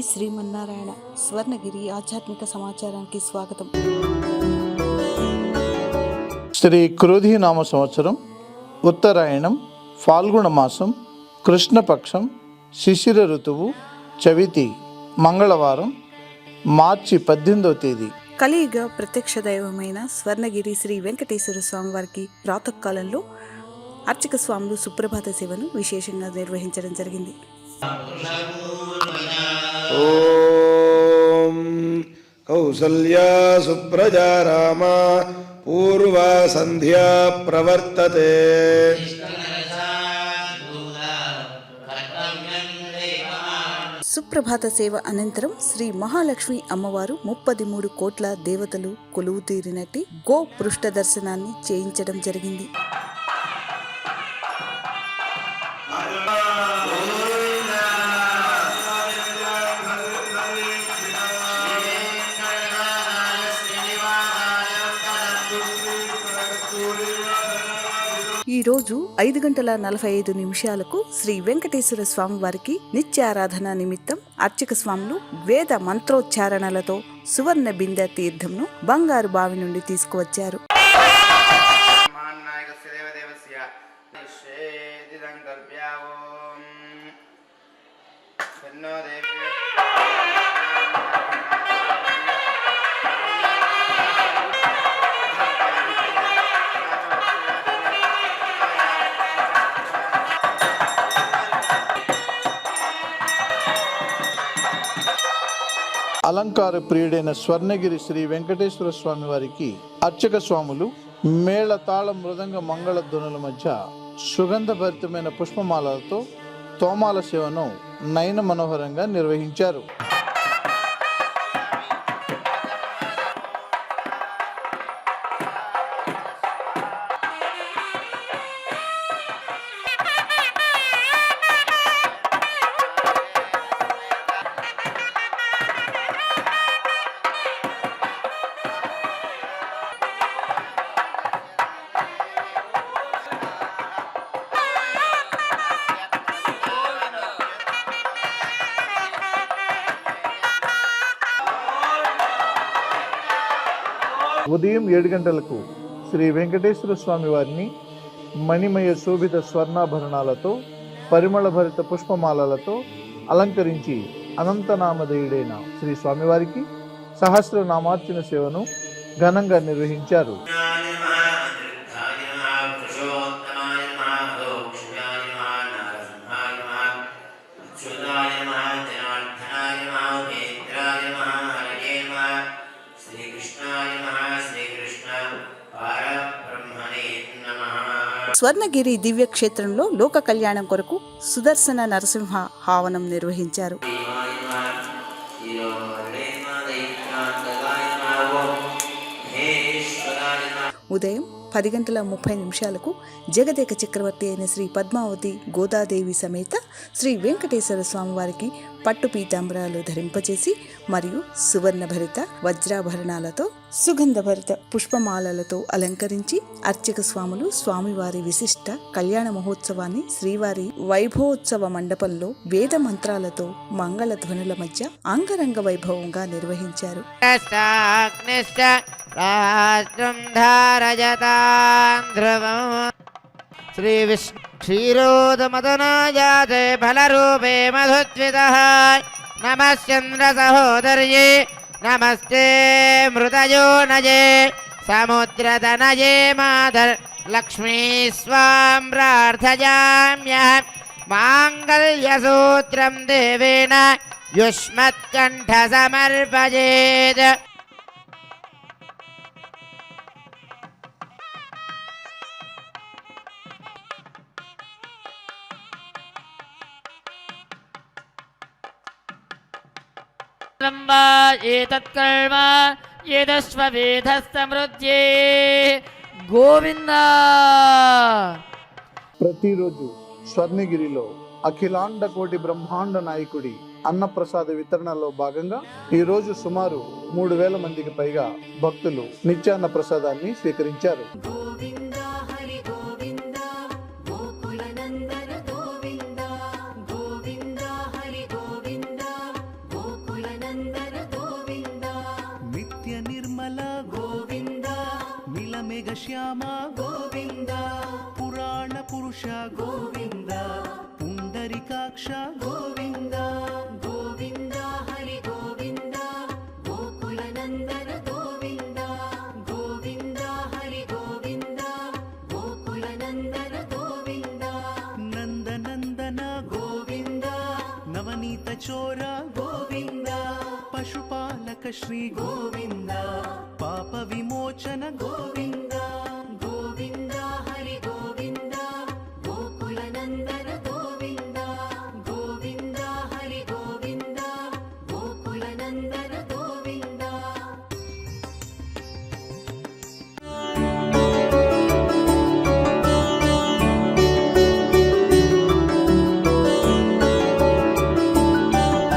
శ్రీమన్నారాయణ స్వర్ణగిరి ఆధ్యాత్మిక సమాచారానికి స్వాగతం. శ్రీ క్రోధినామ సంవత్సరం, ఉత్తరాయణం, ఫాల్గుణ మాసం, కృష్ణపక్షం, శిశిర ఋతువు, చవితి, మంగళవారం, మార్చి 18వ తేదీ. కలియుగ ప్రత్యక్ష దైవమైన స్వర్ణగిరి శ్రీ వెంకటేశ్వర స్వామి వారికి ప్రాతకాలంలో అర్చక స్వాములు సుప్రభాత సేవను విశేషంగా నిర్వహించడం జరిగింది. ఓం కౌసల్యా సుప్రజా రామ పూర్వా సంధ్యా ప్రవర్తతే. సుప్రభాత సేవ అనంతరం శ్రీ మహాలక్ష్మి అమ్మవారు 33 కోట్ల దేవతలు కొలువు తీరినట్టి గో పృష్ఠ దర్శనాన్ని చేయించడం జరిగింది. ఈ రోజు 5:45 శ్రీ వెంకటేశ్వర స్వామి వారికి నిత్యారాధన నిమిత్తం అర్చక స్వాములు వేద మంత్రోచ్చారణలతో సువర్ణ బిందె తీర్థంను బంగారు బావి నుండి తీసుకువచ్చారు. అలంకార ప్రియుడైన స్వర్ణగిరి శ్రీ వెంకటేశ్వర స్వామి వారికి అర్చక స్వాములు మేళ తాళ మృదంగ మంగళ ధ్వనుల మధ్య సుగంధభరితమైన పుష్పమాలలతో తోమాల సేవను నయన మనోహరంగా నిర్వహించారు. ఉదయం 7 గంటలకు శ్రీ వెంకటేశ్వర స్వామి వారిని మణిమయ శోభిత స్వర్ణాభరణాలతో పరిమళ భరిత పుష్పమాలలతో అలంకరించి అనంతనామధేయుడైన శ్రీ స్వామివారికి సహస్రనామార్చన సేవను ఘనంగా నిర్వహించారు. స్వర్ణగిరి దివ్యక్షేత్రంలో లోక కళ్యాణం కొరకు సుదర్శన నరసింహ హావనం నిర్వహించారు. ఉదయం 10:30 జగదేక చక్రవర్తి అయిన శ్రీ పద్మావతి గోదాదేవి సమేత శ్రీ వెంకటేశ్వర స్వామి వారికి పట్టు పీతాంబరాలు ధరింపచేసి మరియు సువర్ణభరిత వజ్రాభరణాలతో సుగంధభరిత పుష్పమాలలతో అలంకరించి అర్చక స్వాములు స్వామివారి విశిష్ట కళ్యాణ మహోత్సవాన్ని శ్రీవారి వైభవోత్సవ మండపంలో వేద మంత్రాలతో మంగళ ధ్వనుల మధ్య అంగరంగ వైభవంగా నిర్వహించారు. శ్రీ విష్ణు క్షీరోదమదనాజాతే ఫలరూపే మధుద్వితః నమశ్చంద్ర సహోదర్యే నమస్తే మృతయో నజే సముద్రతనజే మాధర్ లక్ష్మీ స్వాం ప్రార్థయామ్యహం మాంగళ్యసూత్రం దేవేన యుష్మత్కంఠ సమర్పయేత్. ఏతత్కర్మ ఏదశ్వవేధస్తమృత్యే గోవింద. ప్రతిరోజు స్వర్ణగిరిలో అఖిలాండ కోటి బ్రహ్మాండ నాయకుడి అన్నప్రసాద వితరణలో భాగంగా ఈ రోజు సుమారు 3,000 మందికి పైగా భక్తులు నిత్యాన్న ప్రసాదాన్ని స్వీకరించారు. నీలమేఘశ్యామ గోవింద పురాణ పురుష గోవింద పుండరికాక్ష గోవింద గోవింద హరి గోవింద గోకుల నందన గోవింద గోవింద హరి గోవింద గోకుల నందన గోవింద నందనందన గోవింద నవనీత చోర గోవింద పశుపాలక శ్రీ గోవింద పాప విమోచన గోవింద